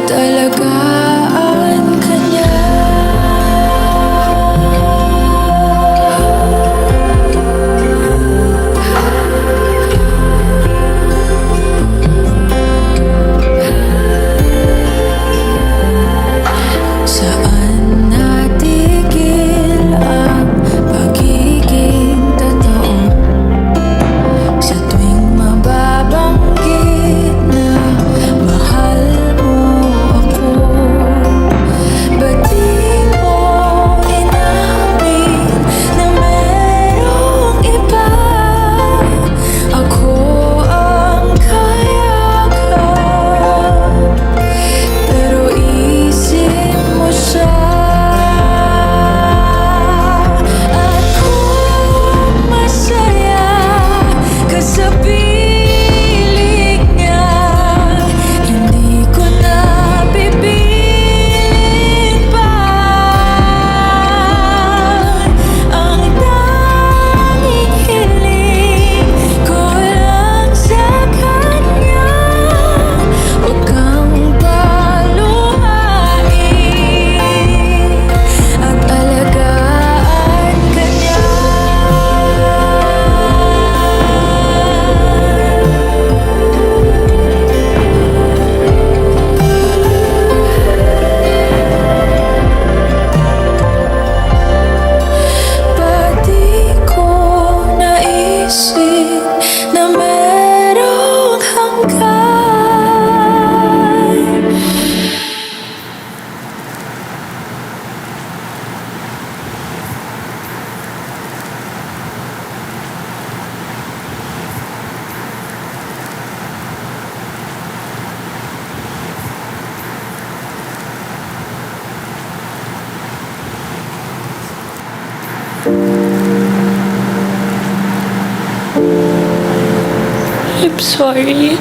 alagaan ka niya. Saan natigil ang pagiging totoo? Sa tuwing mababanggit na mahal mo ako, ba't di mo inamin na merong iba? Ako ang kayakap, pero isip mo siya. At kung masaya ka sa piling niya, hindi ko na pipilit pa. Ang tanging hiling ko lang sa kanya, huwag kang paluhain at alagaan ka niya. Ba't di ko naisip na merong hanggan? I'm sorry.